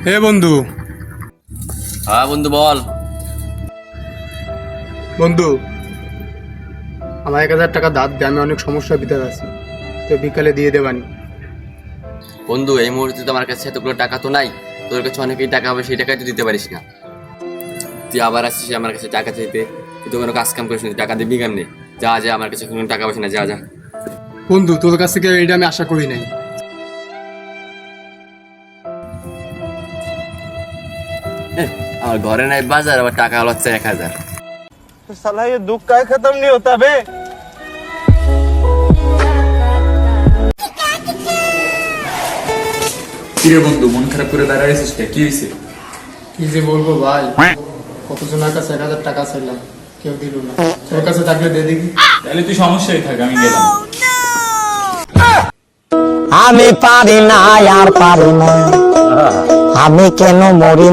হে বন্ধু। হ্যাঁ বন্ধু বল। বন্ধু, আমার 1,000 টাকা দাঁত দে, আমি অনেক সমস্যার ভিতরে আছি, তো বিকালে দিয়ে দেবানি। বন্ধু এই মুহূর্তে তো আমার কাছে এতগুলো টাকা তো নাই, তোর কাছে অনেকই টাকা হবে, সেই টাকাই তো দিতে পারিস না। তুই আবার আসছিস আমার কাছে টাকা চাইতে, তুই তো কোনো কাজ কাম করিস না, টাকা দিবি কেমনে? যা যা, আমার কাছে কোনো টাকা পয়সা না, যা যা। বন্ধু, তোর কাছ থেকে এটা আমি আশা করি নাই। আমার ঘরে নাই বাজার, আবার টাকা হচ্ছে 1,000। साला ये दुख का खत्म नहीं होता बे। কিরে বন্ধু, মন খারাপ করে দাঁড়াইছিস কি হয়েছে? কি যে বলবো ভাই, কতজনের কাছে 1,000 টাকা চাইলাম, কেউ দিল না। তোর কাছে থাকলে দে দেখি। তাহলে তুই সমস্যায় থাক, আমি গেলাম। আমি পারি না আর পারি না, আমি কেন মরি।